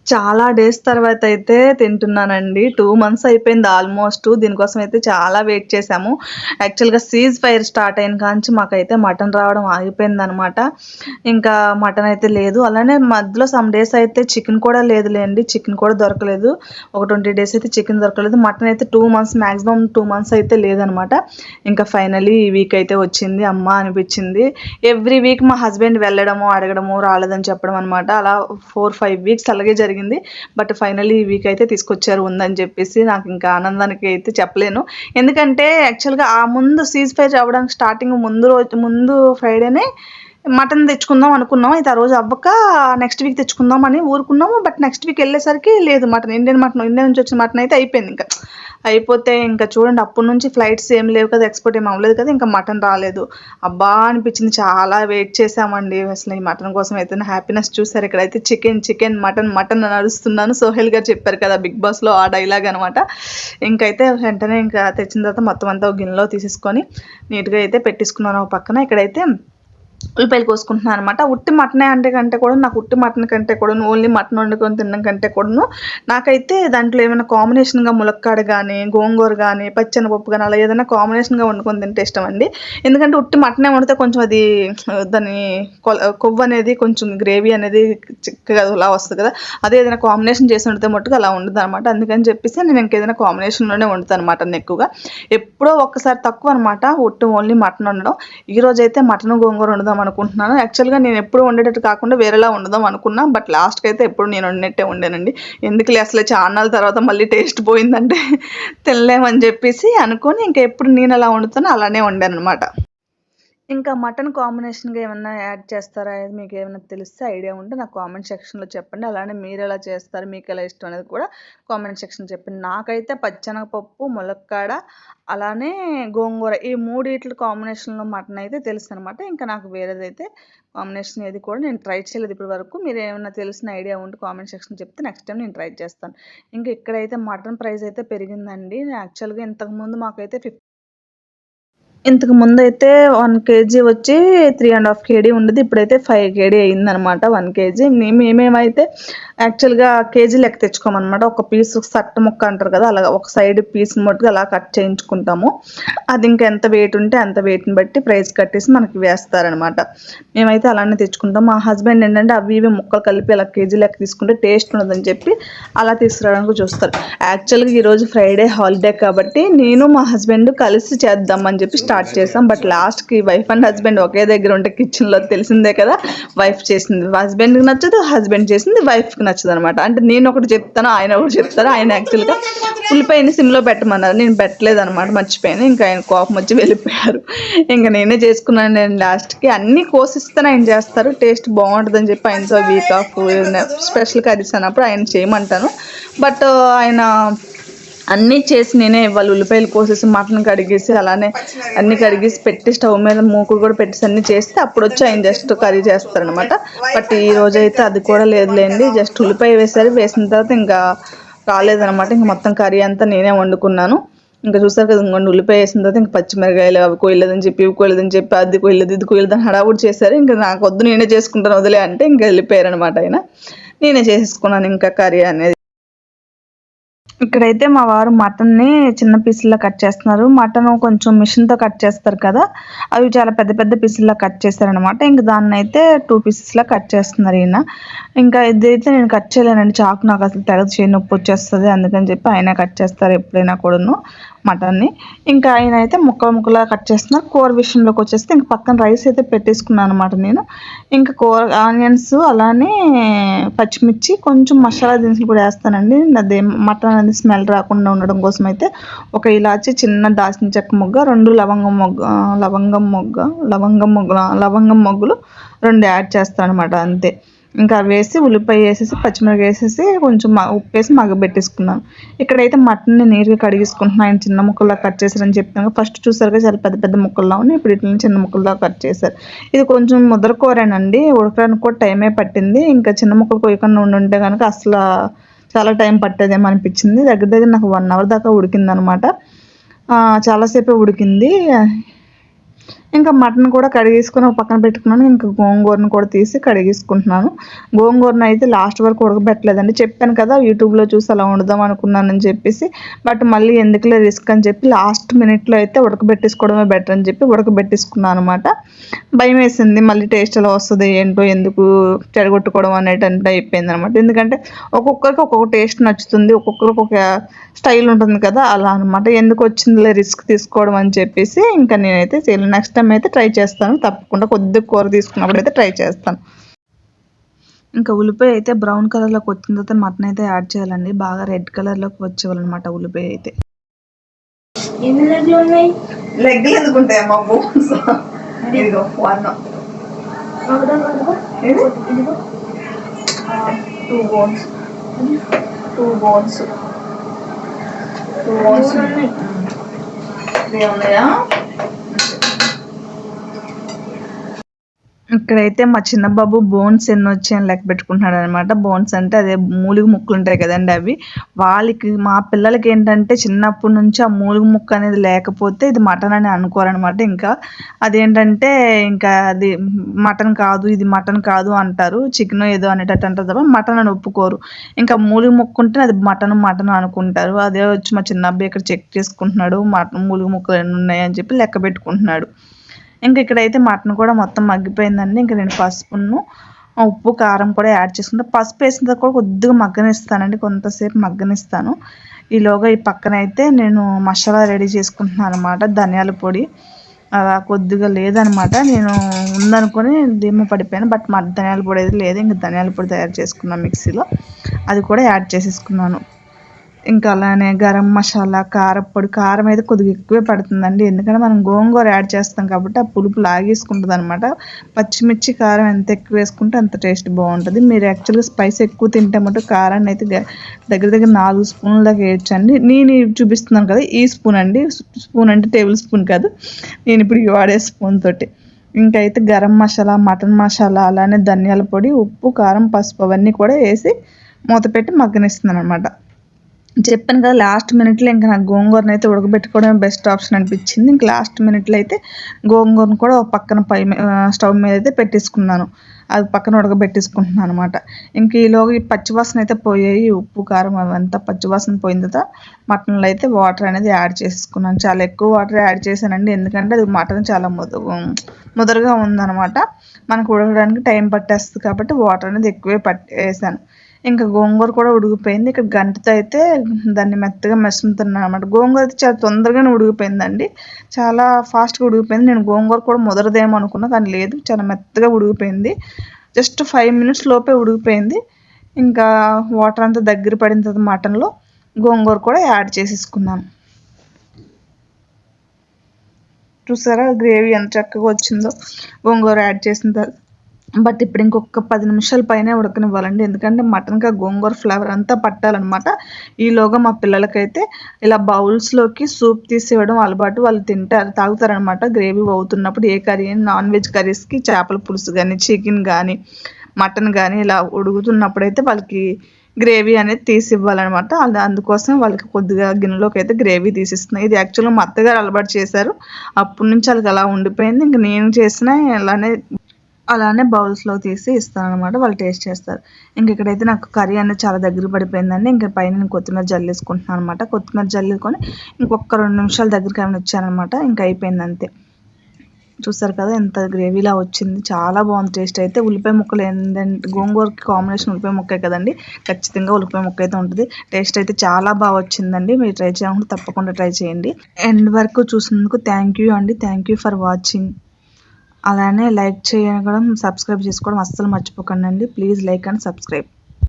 చాలా డేస్ తర్వాత అయితే తింటున్నానండి. 2 మంత్స్ అయిపోయింది ఆల్మోస్ట్. దీనికోసం అయితే చాలా వెయిట్ చేశాము. యాక్చువల్‌గా సీజ్ ఫైర్ స్టార్ట్ అయిన కాంచి మాకైతే మటన్ రావడం ఆగిపోయిందనమాట. ఇంకా మటన్ అయితే లేదు. అలానే మధ్యలో సమ్ డేస్ అయితే చికెన్ కూడా లేదులేండి. చికెన్ కూడా దొరకలేదు. ఒక 20 డేస్ అయితే చికెన్ దొరకలేదు. మటన్ అయితే 2 మంత్స్ మాక్సిమం 2 మంత్స్ అయితే లేదనమాట. ఇంకా ఫైనల్లీ ఈ వీక్ అయితే వచ్చింది. అమ్మా అనిపించింది. ఎవ్రీ వీక్ మా హస్బెండ్ వెళ్ళడము, అడగడము, రాలేదని చెప్పడం అనమాట. అలా 4, 5 వీక్స్ అలాగే జరిగింది. బట్ ఫైనల్లీ ఈ వీక్ అయితే తీసుకొచ్చారు ఉందని చెప్పేసి. నాకు ఇంకా ఆనందానికి అయితే చెప్పలేను. ఎందుకంటే యాక్చువల్‌గా ఆ ముందు సీజ్ ఫైర్ అవ్వడానికి స్టార్టింగ్ ముందు ఫ్రైడేనే మటన్ తెచ్చుకుందాం అనుకున్నాం. అయితే ఆ రోజు అవ్వక నెక్స్ట్ వీక్ తెచ్చుకుందాం అని ఊరుకున్నాము. బట్ నెక్స్ట్ వీక్ వెళ్ళేసరికి లేదు మటన్. ఇండియా నుంచి వచ్చిన మటన్ అయితే అయిపోయింది ఇంకా. అయిపోతే ఇంకా చూడండి అప్పటి నుంచి ఫ్లైట్స్ ఏం లేవు కదా, ఎక్స్‌పోర్ట్ ఏమి అవ్వలేదు కదా, ఇంకా మటన్ రాలేదు. అబ్బా అనిపించింది. చాలా వెయిట్ చేశామండి. అసలు ఈ మటన్ కోసం అయితే నా హ్యాపీనెస్ చూసారు. ఇక్కడైతే చికెన్, మటన్ అని అరుస్తున్నాను. సోహెల్ గారు చెప్పారు కదా బిగ్ బాస్‌లో ఆ డైలాగ్ అనమాట. ఇంకైతే వెంటనే ఇంకా తెచ్చిన తర్వాత మొత్తం అంతా ఒక గిన్నెలో తీసేసుకొని నీట్‌గా అయితే పెట్టేసుకున్నాను ఒక పక్కన. ఇక్కడైతే ఉల్లిపాయలు కోసుకుంటున్నాను అనమాట. ఉట్టి మటనే కంటే కూడా నాకు ఉట్టి మటన్ కంటే కూడా ఓన్లీ మటన్ వండుకొని తినడం కంటే కూడాను నాకైతే దాంట్లో ఏమైనా కాంబినేషన్గా ములక్కాడ కానీ, గోంగూర కానీ, పచ్చెనపప్పు కానీ అలా ఏదైనా కాంబినేషన్గా వండుకొని తింటే ఇష్టం అండి. ఎందుకంటే ఉట్టి మటనే వండితే కొంచెం అది దాని కొవ్వు అనేది కొంచెం గ్రేవీ అనేది చిక్కగా అలా వస్తుంది కదా, అదే ఏదైనా కాంబినేషన్ చేసి వండితే మట్టుకు అలా ఉండదు అనమాట. అందుకని చెప్పేసి నేను ఇంకేదైనా కాంబినేషన్లోనే వండుతాను మటన్ ఎక్కువగా. ఎప్పుడో ఒక్కసారి తక్కువ అనమాట ఓన్లీ మటన్ వండడం. ఈ రోజు అయితే మటన్ గోంగూర వండుదాం అనుకుంటున్నాను. యాక్చువల్‌గా నేను ఎప్పుడు వండేటట్టు కాకుండా వేరేలా వండుదాం అనుకున్నా. బట్ లాస్ట్‌కి అయితే ఎప్పుడు నేను వండినట్టే వండానండి. ఎందుకులే అసలు చాన్నాళ్ళ తర్వాత మళ్ళీ టేస్ట్ పోయిందంటే తినలేమని చెప్పేసి అనుకోని ఇంకా ఎప్పుడు నేను ఎలా వండుతానో అలానే వండాననమాట. ఇంకా మటన్ కాంబినేషన్‌గా ఏమన్నా యాడ్ చేస్తారా? మీకు ఏమైనా తెలిస్తే ఐడియా ఉంటే నాకు కామెంట్ సెక్షన్‌లో చెప్పండి. అలానే మీరెలా చేస్తారు? మీకెలా ఇష్టం అనేది కూడా కామెంట్ సెక్షన్‌లో చెప్పండి. నాకైతే పచ్చెనగపప్పు, ములక్కాడ అలానే గోంగూర ఈ మూడిట్ల కాంబినేషన్‌లో మటన్ అయితే తెలుసనమాట. ఇంకా నాకు వేరేదైతే కాంబినేషన్ ఏది కూడా నేను ట్రై చేయలేదు ఇప్పటి వరకు. మీరేమన్నా తెలిసిన ఐడియా ఉంటే కామెంట్ సెక్షన్‌లో చెప్తే నెక్స్ట్ టైం నేను ట్రై చేస్తాను. ఇంకా ఇక్కడైతే మటన్ ప్రైస్ అయితే పెరిగిందండి. యాక్చువల్‌గా ఇంతకుముందు మాకైతే ఇంతకు ముందైతే 1 కేజీ వచ్చి 3½ కేడీ ఉండేది. ఇప్పుడైతే 5 కేడీ అయిందనమాట 1 కేజీ. మేమేమైతే యాక్చువల్‌గా కేజీ లెక్క తెచ్చుకోమనమాట. ఒక పీస్ సట్ట ముక్క అంటారు కదా, అలాగా ఒక సైడ్ పీస్ మట్టుకు అలా కట్ చేయించుకుంటాము. అది ఇంకా ఎంత వెయిట్ ఉంటే అంత వెయిట్‌ని బట్టి ప్రైస్ కట్టేసి మనకి వేస్తారనమాట. మేమైతే అలానే తెచ్చుకుంటాం. మా హస్బెండ్ ఏంటంటే అవి ఇవి ముక్కలు కలిపి అలా కేజీ లెక్క తీసుకుంటే టేస్ట్ ఉండదని చెప్పి అలా తీసుకురావడానికి చూస్తారు. యాక్చువల్‌గా ఈరోజు ఫ్రైడే హాలిడే కాబట్టి నేను మా హస్బెండ్ కలిసి చేద్దామని చెప్పి స్టార్ట్ చేసాం. బట్ లాస్ట్‌కి వైఫ్ అండ్ హస్బెండ్ ఒకే దగ్గర ఉంటే కిచెన్‌లో తెలిసిందే కదా, వైఫ్ చేసింది హస్బెండ్‌కి నచ్చదు, హస్బెండ్ చేసింది వైఫ్‌కి నచ్చదు అనమాట. అంటే నేను ఒకటి చెప్తాను, ఆయన ఒకటి చెప్తారు. ఆయన యాక్చువల్‌గా ఉల్లిపాయని సిమ్‌లో పెట్టమన్నారు. నేను పెట్టలేదనమాట, మర్చిపోయాను. ఇంకా ఆయన కోపం వచ్చి వెళ్ళిపోయారు. ఇంకా నేనే చేసుకున్నాను. నేను లాస్ట్‌కి అన్నీ కోసిస్తేనే ఆయన చేస్తారు. టేస్ట్ బాగుంటుందని చెప్పి ఆయనతో వీక్ ఆఫ్ స్పెషల్ కర్రీస్ అన్నప్పుడు ఆయన చేయమంటాను. బట్ ఆయన అన్నీ చేసి నేనే ఇవ్వాలి. ఉల్లిపాయలు కోసేసి మటన్ కడిగేసి అలానే అన్నీ కడిగేసి పెట్టి స్టవ్ మీద మూకుడు కూడా పెట్టేసి అన్నీ చేస్తే అప్పుడు వచ్చి ఆయన జస్ట్ కర్రీ చేస్తారనమాట. బట్ ఈ రోజైతే అది కూడా లేదులేండి. జస్ట్ ఉల్లిపాయ వేసిన తర్వాత ఇంకా రాలేదనమాట. ఇంక మొత్తం కర్రీ అంతా నేనే వండుకున్నాను. ఇంకా చూసారు కదా, ఇంకొండి ఉల్లిపాయ వేసిన తర్వాత ఇంకా పచ్చిమిరకాయలు అవి కోయలేదని చెప్పి ఇవి కోయలేదని చెప్పి అది కోయలేదు ఇది కోయలేదు అని హడావుడి చేశారు. ఇంకా నాకు వద్దు నేనే చేసుకుంటాను వదిలే అంటే ఇంకా వెళ్ళిపోయారనమాట ఆయన. నేనే చేసేసుకున్నాను ఇంకా కర్రీ అనేది. ఇక్కడైతే మా వారు మటన్ని చిన్న పీసుల్లో కట్ చేస్తున్నారు. మటన్ కొంచెం మిషన్‌తో కట్ చేస్తారు కదా, అవి చాలా పెద్ద పెద్ద పీసుల్లో కట్ చేశారనమాట. ఇంక దాన్నైతే 2 పీసెస్‌లా కట్ చేస్తున్నారు ఈయన. ఇంకా ఇదైతే నేను కట్ చేయలేనండి. చాకు నాకు అసలు తెగదు, చేయి నొప్పి వచ్చేస్తుంది. అందుకని చెప్పి ఆయనే కట్ చేస్తారు ఎప్పుడైనా కూడాను మటన్ని. ఇంకా ఆయన అయితే ముక్కలుగా కట్ చేస్తున్నారు. కూర విషయంలోకి వచ్చేస్తే ఇంక పక్కన రైస్ అయితే పెట్టేసుకున్నాను అనమాట నేను. ఇంకా కూర ఆనియన్స్ అలానే పచ్చిమిర్చి కొంచెం మసాలా దినుసులు కూడా వేస్తానండి. అదే మటన్ అనేది స్మెల్ రాకుండా ఉండడం కోసం అయితే ఒక ఇలాచి, చిన్న దాల్చిన చెక్క మొగ్గ, 2 లవంగం మొగ్గలు 2 యాడ్ చేస్తాను అనమాట అంతే. ఇంకా వేసి ఉల్లిపాయ వేసేసి పచ్చిమిరపకాయ వేసేసి కొంచెం ఉప్పు వేసి మగ్గబెట్టేసుకున్నాను. ఇక్కడైతే మటన్ని నీట్గా కడిగేసుకుంటున్నాను. ఆయన చిన్న ముక్కల్లా కట్ చేశారని చెప్పాను. ఫస్ట్ చూసారుగా చాలా పెద్ద పెద్ద ముక్కల్లా ఉన్నాయి. ఇప్పుడు ఇట్లా చిన్న ముక్కల్లా కట్ చేశారు. ఇది కొంచెం ముద్ర కూరేనండి, ఉడకడానికి కూడా టైమే పట్టింది. ఇంకా చిన్న ముక్కలు కొయ్యకుండా ఉంటే కనుక అసలు చాలా టైం పట్టేదేమో అనిపించింది. దగ్గర నాకు 1 అవర్ దాకా ఉడికిందనమాట. చాలాసేపే ఉడికింది. ఇంకా మటన్ కూడా కడిగేసుకొని ఒక పక్కన పెట్టుకున్నాను. ఇంకా గోంగూరను కూడా తీసి కడిగేసుకుంటున్నాను. గోంగూరను అయితే లాస్ట్ వరకు ఉడకబెట్టలేదండి. చెప్పాను కదా యూట్యూబ్లో చూసి అలా వండుదాం అనుకున్నానని చెప్పేసి. బట్ మళ్ళీ ఎందుకులే రిస్క్ అని చెప్పి లాస్ట్ మినిట్లో అయితే ఉడకబెట్టేసుకోవడమే బెటర్ అని చెప్పి ఉడకబెట్టేసుకున్నాను అనమాట. భయం వేసింది మళ్ళీ టేస్ట్ ఎలా వస్తుంది ఏంటో, ఎందుకు చెడగొట్టుకోవడం అనేటంటే అయిపోయింది అనమాట. ఎందుకంటే ఒక్కొక్కరికి ఒక్కొక్క టేస్ట్ నచ్చుతుంది, ఒక్కొక్కరికి ఒక స్టైల్ ఉంటుంది కదా, అలా అనమాట. ఎందుకు వచ్చిందిలే రిస్క్ తీసుకోవడం అని చెప్పేసి ఇంకా నేనైతే నెక్స్ట్ టైం అయితే ట్రై చేస్తాను. తప్పకుండా కొద్దిగా కూర తీసుకున్నప్పుడు అయితే ట్రై చేస్తాను. ఇంకా ఉల్లిపాయ అయితే బ్రౌన్ కలర్లోకి వచ్చిన తర్వాత మటన్ అయితే యాడ్ చేయాలండి. బాగా రెడ్ కలర్లోకి వచ్చేవాళ్ళనమాట ఉల్లిపాయ అయితే. లెగ్లు ఎందుకుంటాయమ్మా బోన్స్? ఇదిగో 1 2 బోన్స్ 2 బోన్స్ 2 బోన్స్ ఉన్నాయా? ఇక్కడైతే మా చిన్న బాబు బోన్స్ ఎన్ని వచ్చాయని లెక్క పెట్టుకుంటున్నాడు అనమాట. బోన్స్ అంటే అదే మూలిగ ముక్కలు ఉంటాయి కదండి, అవి. వాళ్ళకి మా పిల్లలకి ఏంటంటే చిన్నప్పటి నుంచి ఆ మూలిగ ముక్క అనేది లేకపోతే ఇది మటన్ అని అనుకోరనమాట. ఇంకా అదేంటంటే ఇంకా అది మటన్ కాదు, ఇది మటన్ కాదు అంటారు. చికెన్ ఏదో అనేటట్టు అంటారు తప్ప మటన్ అని ఒప్పుకోరు. ఇంకా మూలిగ ముక్క ఉంటే అది మటన్ అనుకుంటారు. అదే వచ్చి మా చిన్న అబ్బాయి ఇక్కడ చెక్ చేసుకుంటున్నాడు, మటన్ మూలిగ ముక్కలు ఎన్ని ఉన్నాయి అని చెప్పి లెక్క పెట్టుకుంటున్నాడు. ఇంకా ఇక్కడైతే మటన్ కూడా మొత్తం మగ్గిపోయిందండి. ఇంకా నేను పసుపును, ఉప్పు, కారం కూడా యాడ్ చేసుకుంటా. పసుపు వేసిన తర్వాత కూడా కొద్దిగా మగ్గనిస్తానండి, కొంతసేపు మగ్గనిస్తాను. ఈలోగా ఈ పక్కన అయితే నేను మసాలా రెడీ చేసుకుంటున్నాను అనమాట. ధనియాల పొడి అలా కొద్దిగా లేదనమాట, నేను ఉందనుకొని దిమ్మ పడిపోయాను. బట్ మా ధనియాల పొడి అయితే లేదు. ఇంకా ధనియాల పొడి తయారు చేసుకున్నాను మిక్సీలో, అది కూడా యాడ్ చేసేసుకున్నాను. ఇంకా అలానే గరం మసాలా, కారపొడి, కారం అయితే కొద్దిగా ఎక్కువే పడుతుందండి. ఎందుకంటే మనం గోంగూర యాడ్ చేస్తాం కాబట్టి ఆ పులుపు లాగేసుకుంటుంది అనమాట. పచ్చిమిర్చి, కారం ఎంత ఎక్కువ వేసుకుంటే అంత టేస్ట్ బాగుంటుంది. మీరు యాక్చువల్గా స్పైస్ ఎక్కువ తింటే మటు కారాన్ని అయితే దగ్గర 4 స్పూన్ల దాకా వేయచ్చండి. నేను చూపిస్తున్నాను కదా, ఈ స్పూన్ అండి. స్పూన్ అంటే టేబుల్ స్పూన్ కాదు, నేను ఇప్పుడు వాడే స్పూన్ తోటి. ఇంకైతే గరం మసాలా, మటన్ మసాలా, అలానే ధనియాల పొడి, ఉప్పు, కారం, పసుపు అవన్నీ కూడా వేసి మూత పెట్టి మగ్గనిస్తున్నాను అనమాట. చెప్పాను కదా లాస్ట్ మినిట్లో ఇంకా నాకు గోంగూరను అయితే ఉడకబెట్టుకోవడమే బెస్ట్ ఆప్షన్ అనిపించింది. ఇంక లాస్ట్ మినిట్లో అయితే గోంగూరను కూడా ఒక పక్కన స్టవ్ మీద అయితే పెట్టేసుకున్నాను. అది పక్కన ఉడకబెట్టేసుకుంటున్నాను అనమాట. ఇంక ఈలోగా ఈ పచ్చివాసన అయితే పోయాయి, ఉప్పు, కారం అవంతా పచ్చివాసన పోయిన తర్వాత మటన్లో అయితే వాటర్ అనేది యాడ్ చేసుకున్నాను. చాలా ఎక్కువ వాటర్ యాడ్ చేశానండి, ఎందుకంటే అది మటన్ చాలా ముదరగా ఉందన్నమాట. మనకు ఉడకడానికి టైం పట్టేస్తుంది కాబట్టి వాటర్ అనేది ఎక్కువే వేసాను. ఇంకా గోంగూర కూడా ఉడికిపోయింది. ఇక్కడ గంటతో అయితే దాన్ని మెత్తగా మెసులుతున్నాను అనమాట. గోంగూర అయితే చాలా తొందరగానే ఉడికిపోయిందండి, చాలా ఫాస్ట్గా ఉడికిపోయింది. నేను గోంగూర కూడా ముదరదేమో అనుకున్నా, కానీ లేదు, చాలా మెత్తగా ఉడికిపోయింది. జస్ట్ 5 minutes లోపే ఉడికిపోయింది. ఇంకా వాటర్ అంతా దగ్గర పడిన తర్వాత మటన్లో గోంగూర కూడా యాడ్ చేసేసుకున్నాను. చూసారా గ్రేవీ ఎంత చక్కగా వచ్చిందో గోంగూర యాడ్ చేసిన తర్వాత. బట్ ఇప్పుడు ఇంకొక 10 నిమిషాల పైనే ఉడకనివ్వాలండి, ఎందుకంటే మటన్కి గోంగూర ఫ్లేవర్ అంతా పట్టాలన్నమాట. ఈలోగా మా పిల్లలకైతే ఇలా బౌల్స్లోకి సూప్ తీసి ఇవ్వడం అలవాటు. వాళ్ళు తాగుతారనమాట గ్రేవీ అవుతున్నప్పుడు. ఏ కర్రీ, నాన్ వెజ్ కర్రీస్కి చేపల పులుసు కానీ, చికెన్ కానీ, మటన్ కానీ ఇలా ఉడుకుతున్నప్పుడైతే వాళ్ళకి గ్రేవీ అనేది తీసి ఇవ్వాలన్నమాట. అందుకోసం వాళ్ళకి కొద్దిగా గిన్నెలోకి అయితే గ్రేవీ తీసిస్తున్నాయి. ఇది యాక్చువల్గా మా అత్తగారు అలవాటు చేశారు, అప్పటి నుంచి వాళ్ళకి అలా ఉండిపోయింది. ఇంక నేను చేసిన అలానే బౌల్స్లో తీసి ఇస్తాను అనమాట, వాళ్ళు టేస్ట్ చేస్తారు. ఇంక ఇక్కడైతే నాకు కర్రీ అనేది చాలా దగ్గర పడిపోయిందండి. ఇంకా పైన నేను కొత్తిమీర జల్లేసుకుంటున్నాను అనమాట. కొత్తిమీర జల్లుకొని ఇంకొక 2 నిమిషాల దగ్గరికి ఏమైనా వచ్చానమాట, ఇంకా అయిపోయింది అంతే. చూస్తారు కదా ఎంత గ్రేవీలా వచ్చింది, చాలా బాగుంది టేస్ట్ అయితే. ఉల్లిపాయ ముక్కలు ఏంటంటే గోంగూరకి కాంబినేషన్ ఉల్లిపాయ ముక్కే కదండి, ఖచ్చితంగా ఉల్లిపాయ ముక్క అయితే ఉంటుంది. టేస్ట్ అయితే చాలా బాగా వచ్చిందండి. మీరు ట్రై చేయాలంటే తప్పకుండా ట్రై చేయండి. ఎండ్ వరకు చూసినందుకు థ్యాంక్ యూ అండి. Thank you for watching. అలానే లైక్ చేయడం, సబ్స్క్రైబ్ చేసుకోవడం అస్సలు మర్చిపోకండి. Please like and subscribe.